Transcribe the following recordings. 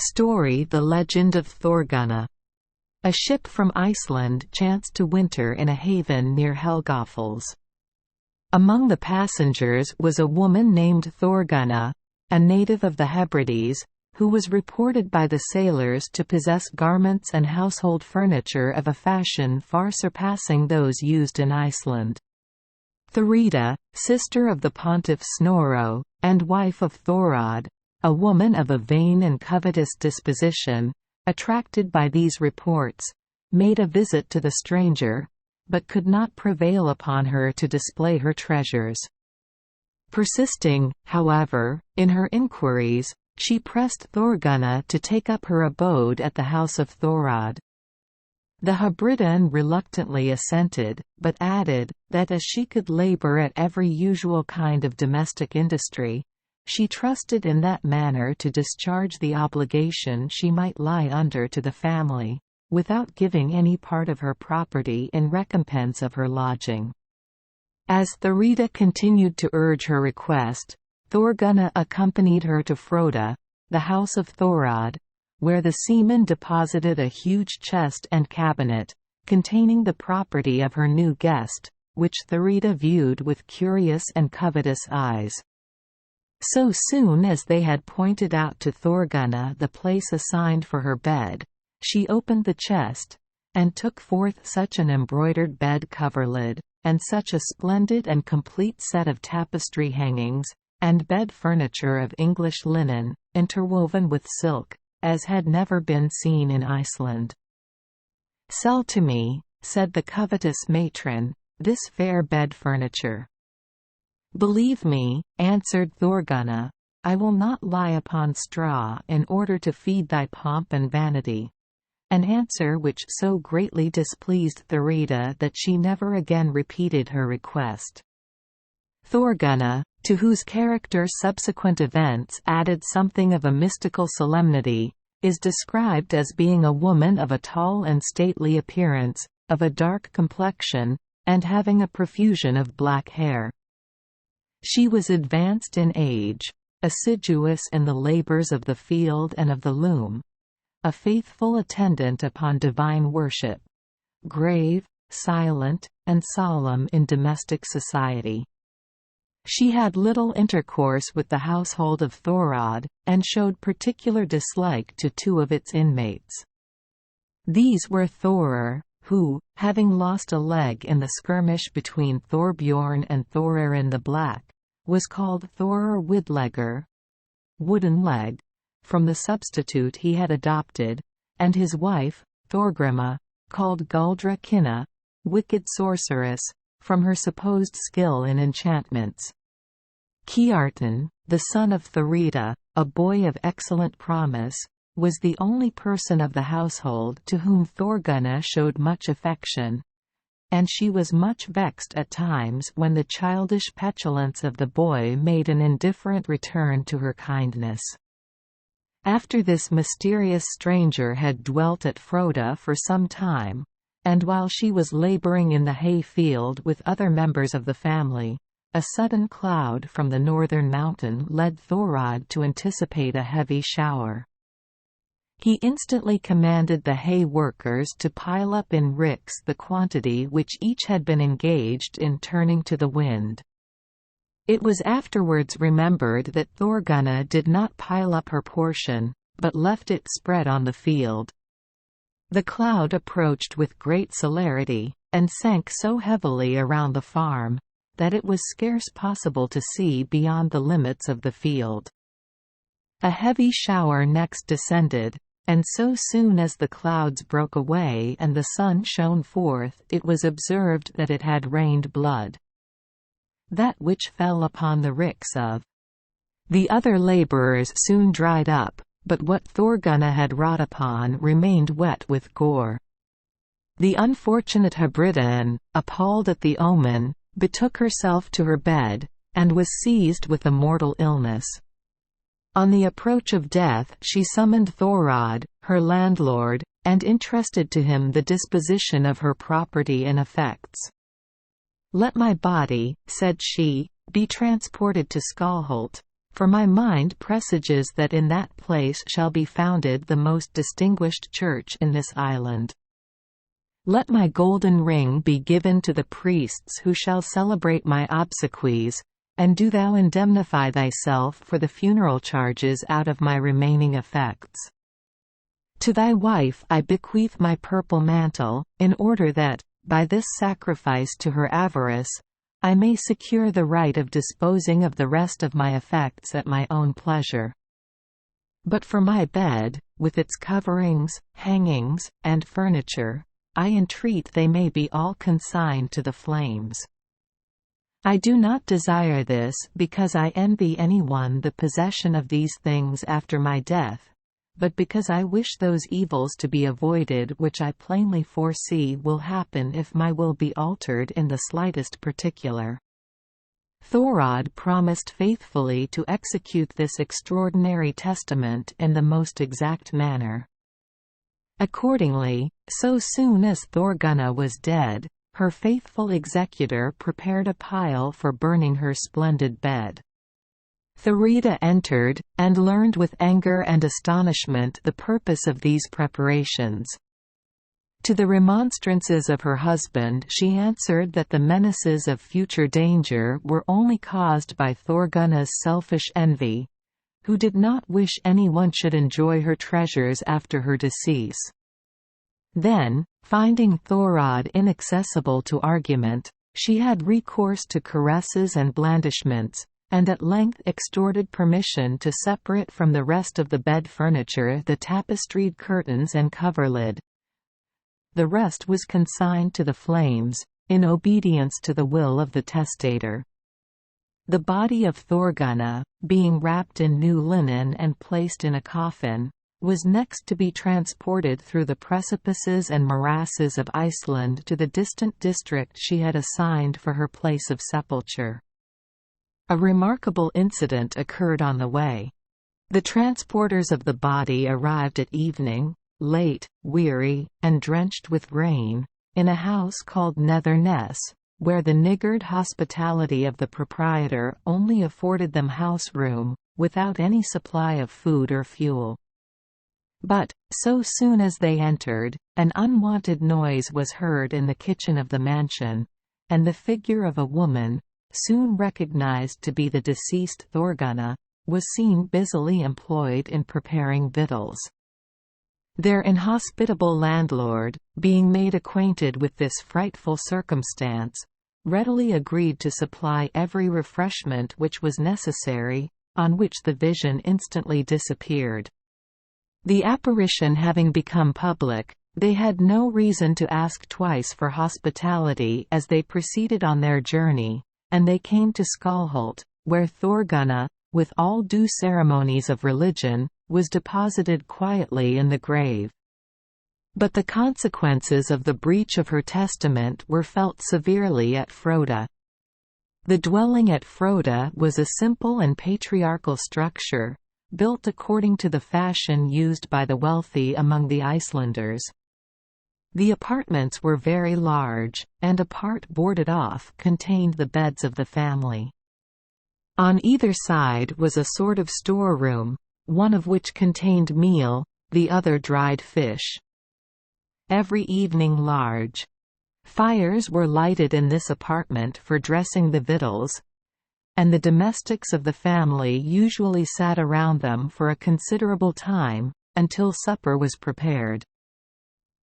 Story: The Legend of Thorgunna. A ship from Iceland chanced to winter in a haven near Helgafels. Among the passengers was a woman named Thorgunna, a native of the Hebrides, who was reported by the sailors to possess garments and household furniture of a fashion far surpassing those used in Iceland. Thurida, sister of the pontiff Snorro, and wife of Thorod, a woman of a vain and covetous disposition, attracted by these reports, made a visit to the stranger, but could not prevail upon her to display her treasures. Persisting, however, in her inquiries, she pressed Thorgunna to take up her abode at the house of Thorod. The Hebridean reluctantly assented, but added, that as she could labor at every usual kind of domestic industry, she trusted in that manner to discharge the obligation she might lie under to the family, without giving any part of her property in recompense of her lodging. As Thurida continued to urge her request, Thorgunna accompanied her to Froda, the house of Thorod, where the seaman deposited a huge chest and cabinet, containing the property of her new guest, which Thurida viewed with curious and covetous eyes. So soon as they had pointed out to Thorgunna the place assigned for her bed, she opened the chest, and took forth such an embroidered bed coverlid, and such a splendid and complete set of tapestry hangings, and bed furniture of English linen, interwoven with silk, as had never been seen in Iceland. "Sell to me," said the covetous matron, "this fair bed furniture." "Believe me," answered Thorgunna, "I will not lie upon straw in order to feed thy pomp and vanity," an answer which so greatly displeased Thurida that she never again repeated her request. Thorgunna, to whose character subsequent events added something of a mystical solemnity, is described as being a woman of a tall and stately appearance, of a dark complexion, and having a profusion of black hair. She was advanced in age, assiduous in the labors of the field and of the loom, a faithful attendant upon divine worship, grave, silent, and solemn in domestic society. She had little intercourse with the household of Thorod, and showed particular dislike to two of its inmates. These were Thorir, who, having lost a leg in the skirmish between Thorbjorn and Thorarin the Black, was called Thorir Widlegger, wooden leg, from the substitute he had adopted, and his wife, Thorgrimma, called Guldra Kinna, wicked sorceress, from her supposed skill in enchantments. Kiartan, the son of Thurida, a boy of excellent promise, was the only person of the household to whom Thorgunna showed much affection, and she was much vexed at times when the childish petulance of the boy made an indifferent return to her kindness. After this mysterious stranger had dwelt at Froda for some time, and while she was laboring in the hay field with other members of the family, a sudden cloud from the northern mountain led Thorod to anticipate a heavy shower. He instantly commanded the hay workers to pile up in ricks the quantity which each had been engaged in turning to the wind. It was afterwards remembered that Thorgunna did not pile up her portion, but left it spread on the field. The cloud approached with great celerity, and sank so heavily around the farm, that it was scarce possible to see beyond the limits of the field. A heavy shower next descended, and so soon as the clouds broke away and the sun shone forth, it was observed that it had rained blood. That which fell upon the ricks of the other labourers soon dried up, but what Thorgunna had wrought upon remained wet with gore. The unfortunate Hebridean, appalled at the omen, betook herself to her bed, and was seized with a mortal illness. On the approach of death she summoned Thorod, her landlord, and entrusted to him the disposition of her property and effects. "Let my body," said she, "be transported to Skalholt, For my mind presages that in that place shall be founded the most distinguished church in this island. Let my golden ring be given to the priests who shall celebrate my obsequies, and do thou indemnify thyself for the funeral charges out of my remaining effects. To thy wife I bequeath my purple mantle, in order that, by this sacrifice to her avarice, I may secure the right of disposing of the rest of my effects at my own pleasure. But for my bed, with its coverings, hangings, and furniture, I entreat they may be all consigned to the flames. I do not desire this because I envy anyone the possession of these things after my death, but because I wish those evils to be avoided which I plainly foresee will happen if my will be altered in the slightest particular. Thorod promised faithfully to execute this extraordinary testament in the most exact manner. Accordingly, so soon as Thorgunna was dead, her faithful executor prepared a pile for burning her splendid bed. Thurida entered, and learned with anger and astonishment the purpose of these preparations. To the remonstrances of her husband she answered that the menaces of future danger were only caused by Thorgunna's selfish envy, who did not wish anyone should enjoy her treasures after her decease. Then, finding Thorod inaccessible to argument, she had recourse to caresses and blandishments, and at length extorted permission to separate from the rest of the bed furniture the tapestried curtains and coverlid. The rest was consigned to the flames, in obedience to the will of the testator. The body of Thorgunna, being wrapped in new linen and placed in a coffin, was next to be transported through the precipices and morasses of Iceland to the distant district she had assigned for her place of sepulture. A remarkable incident occurred on the way. The transporters of the body arrived at evening, late, weary, and drenched with rain, in a house called Nether Ness, where the niggard hospitality of the proprietor only afforded them house room, without any supply of food or fuel. But, so soon as they entered, an unwonted noise was heard in the kitchen of the mansion, and the figure of a woman, soon recognized to be the deceased Thorgunna, was seen busily employed in preparing victuals. Their inhospitable landlord, being made acquainted with this frightful circumstance, readily agreed to supply every refreshment which was necessary, on which the vision instantly disappeared. The apparition having become public, they had no reason to ask twice for hospitality as they proceeded on their journey, and they came to Skalholt, where Thorgunna, with all due ceremonies of religion, was deposited quietly in the grave. But the consequences of the breach of her testament were felt severely at Froda. The dwelling at Froda was a simple and patriarchal structure, built according to the fashion used by the wealthy among the Icelanders. The apartments were very large, and a part boarded off contained the beds of the family. On either side was a sort of storeroom, one of which contained meal, the other dried fish. Every evening large fires were lighted in this apartment for dressing the victuals, and the domestics of the family usually sat around them for a considerable time, until supper was prepared.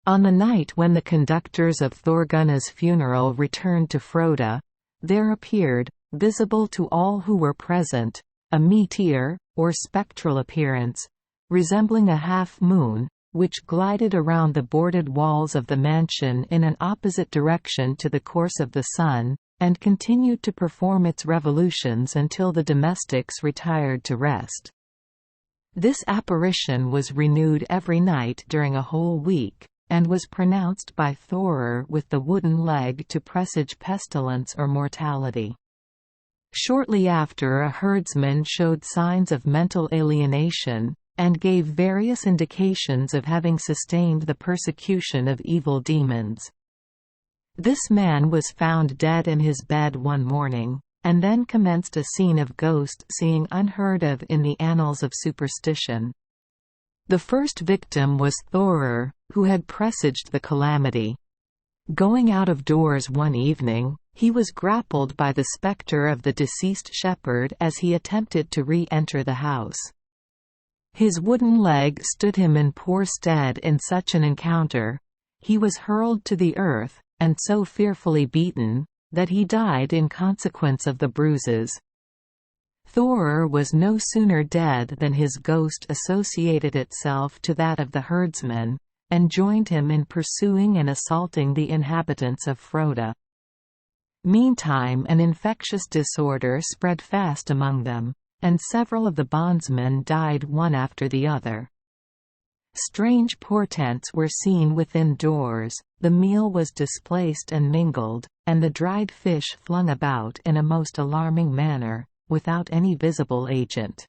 On the night when the conductors of Thorgunna's funeral returned to Froda, there appeared, visible to all who were present, a meteor, or spectral appearance, resembling a half-moon, which glided around the boarded walls of the mansion in an opposite direction to the course of the sun, and continued to perform its revolutions until the domestics retired to rest. This apparition was renewed every night during a whole week, and was pronounced by Thorir with the wooden leg to presage pestilence or mortality. Shortly after, a herdsman showed signs of mental alienation, and gave various indications of having sustained the persecution of evil demons. This man was found dead in his bed one morning, and then commenced a scene of ghost-seeing unheard of in the annals of superstition. The first victim was Thorir, who had presaged the calamity. Going out of doors one evening, he was grappled by the spectre of the deceased shepherd as he attempted to re-enter the house. His wooden leg stood him in poor stead in such an encounter. He was hurled to the earth, and so fearfully beaten, that he died in consequence of the bruises. Thorir was no sooner dead than his ghost associated itself to that of the herdsman, and joined him in pursuing and assaulting the inhabitants of Froda. Meantime an infectious disorder spread fast among them, and several of the bondsmen died one after the other. Strange portents were seen within doors, the meal was displaced and mingled, and the dried fish flung about in a most alarming manner, without any visible agent.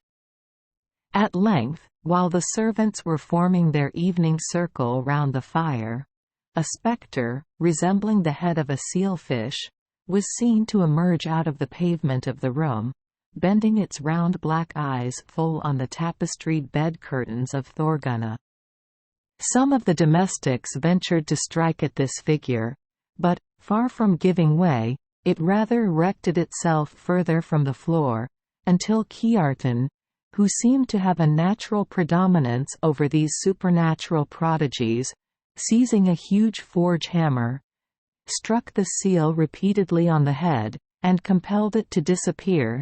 At length, while the servants were forming their evening circle round the fire, a spectre, resembling the head of a sealfish, was seen to emerge out of the pavement of the room, bending its round black eyes full on the tapestried bed curtains of Thorgunna. Some of the domestics ventured to strike at this figure, but, far from giving way, it rather erected itself further from the floor, until Kiartan, who seemed to have a natural predominance over these supernatural prodigies, seizing a huge forge hammer, struck the seal repeatedly on the head, and compelled it to disappear,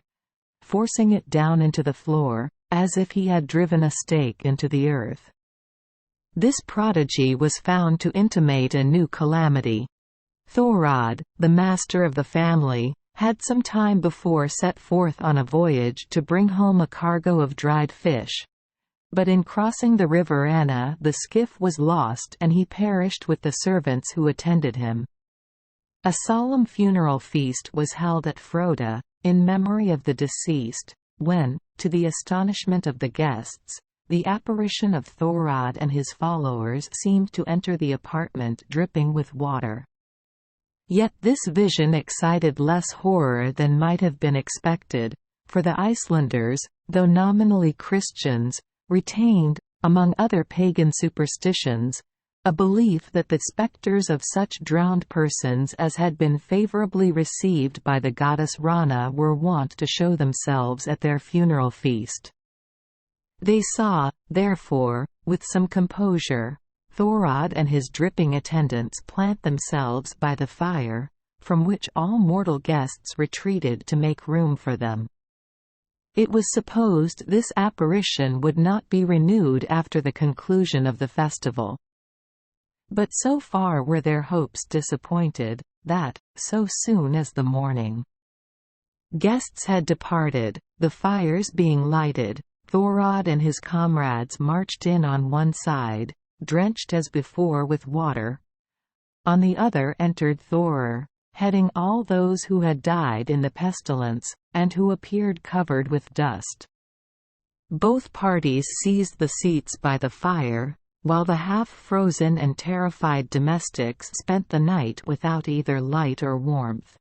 forcing it down into the floor, as if he had driven a stake into the earth. This prodigy was found to intimate a new calamity. Thorod, the master of the family, had some time before set forth on a voyage to bring home a cargo of dried fish. But in crossing the river Anna the skiff was lost and he perished with the servants who attended him. A solemn funeral feast was held at Froda, in memory of the deceased, when, to the astonishment of the guests, the apparition of Thorod and his followers seemed to enter the apartment dripping with water. Yet this vision excited less horror than might have been expected, for the Icelanders, though nominally Christians, retained, among other pagan superstitions, a belief that the spectres of such drowned persons as had been favorably received by the goddess Rana were wont to show themselves at their funeral feast. They saw, therefore, with some composure, Thorod and his dripping attendants plant themselves by the fire, from which all mortal guests retreated to make room for them. It was supposed this apparition would not be renewed after the conclusion of the festival. But so far were their hopes disappointed, that, so soon as the morning guests had departed, the fires being lighted, Thorod and his comrades marched in on one side, drenched as before with water. On the other entered Thorir, heading all those who had died in the pestilence, and who appeared covered with dust. Both parties seized the seats by the fire, while the half-frozen and terrified domestics spent the night without either light or warmth.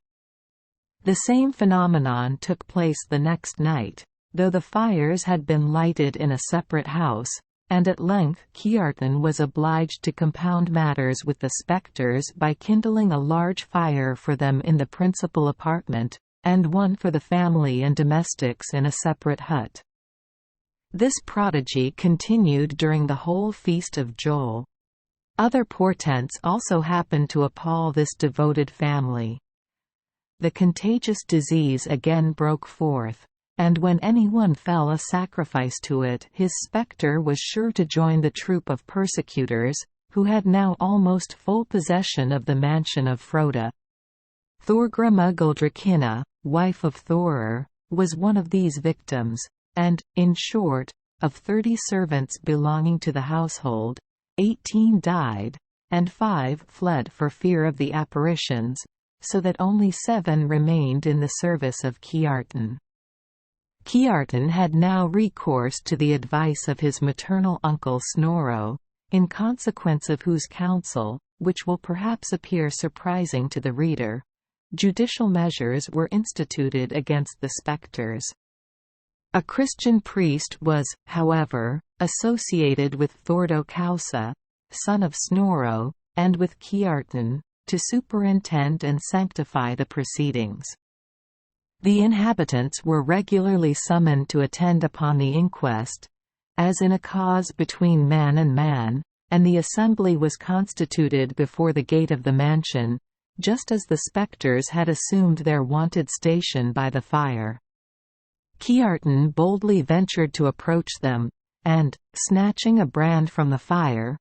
The same phenomenon took place the next night, though the fires had been lighted in a separate house, and at length Kiartan was obliged to compound matters with the spectres by kindling a large fire for them in the principal apartment, and one for the family and domestics in a separate hut. This prodigy continued during the whole feast of Joel. Other portents also happened to appall this devoted family. The contagious disease again broke forth, and when anyone fell a sacrifice to it, his spectre was sure to join the troop of persecutors, who had now almost full possession of the mansion of Froda. Thorgrima Guldrakina, wife of Thorir, was one of these victims, and, in short, of 30 servants belonging to the household, 18 died, and 5 fled for fear of the apparitions, so that only 7 remained in the service of Kiartan. Kiartan had now recourse to the advice of his maternal uncle Snorro, in consequence of whose counsel, which will perhaps appear surprising to the reader, judicial measures were instituted against the spectres. A Christian priest was, however, associated with Thorgunna, son of Snorro, and with Kiartan, to superintend and sanctify the proceedings. The inhabitants were regularly summoned to attend upon the inquest, as in a cause between man and man, and the assembly was constituted before the gate of the mansion, just as the spectres had assumed their wonted station by the fire. Kiartan boldly ventured to approach them, and, snatching a brand from the fire,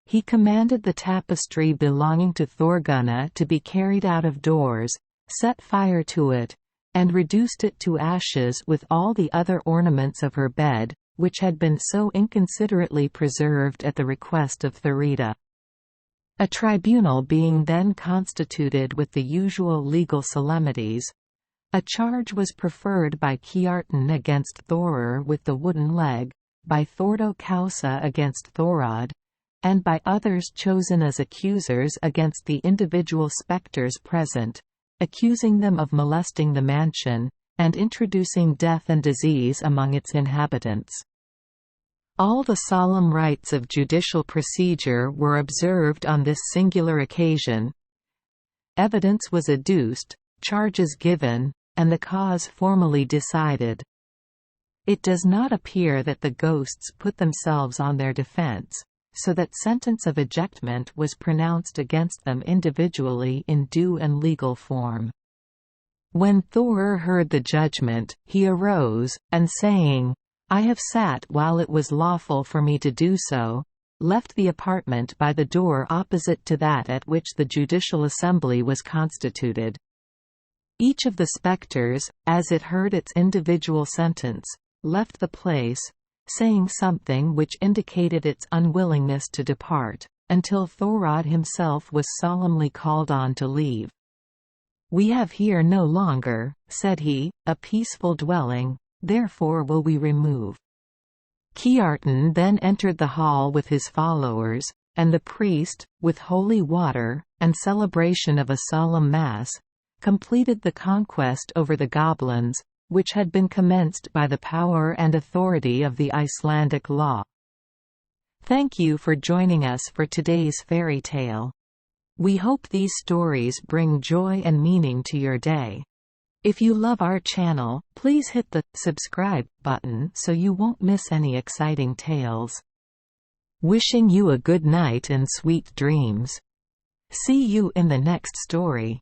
he commanded the tapestry belonging to Thorgunna to be carried out of doors, set fire to it, and reduced it to ashes with all the other ornaments of her bed, which had been so inconsiderately preserved at the request of Thurida. A tribunal being then constituted with the usual legal solemnities, a charge was preferred by Kiartan against Thorir with the wooden leg, by Thorgunna against Thorod, and by others chosen as accusers against the individual spectres present, accusing them of molesting the mansion, and introducing death and disease among its inhabitants. All the solemn rites of judicial procedure were observed on this singular occasion. Evidence was adduced, charges given, and the cause formally decided. It does not appear that the ghosts put themselves on their defense, so that sentence of ejectment was pronounced against them individually in due and legal form. When Thorir heard the judgment, he arose, and saying, "I have sat while it was lawful for me to do so," left the apartment by the door opposite to that at which the judicial assembly was constituted. Each of the spectres, as it heard its individual sentence, left the place, saying something which indicated its unwillingness to depart, until Thorod himself was solemnly called on to leave. "We have here no longer," said he, "a peaceful dwelling, therefore will we remove." Kiartan then entered the hall with his followers, and the priest, with holy water, and celebration of a solemn mass, completed the conquest over the goblins, which had been commenced by the power and authority of the Icelandic law. Thank you for joining us for today's fairy tale. We hope these stories bring joy and meaning to your day. If you love our channel, please hit the subscribe button so you won't miss any exciting tales. Wishing you a good night and sweet dreams. See you in the next story.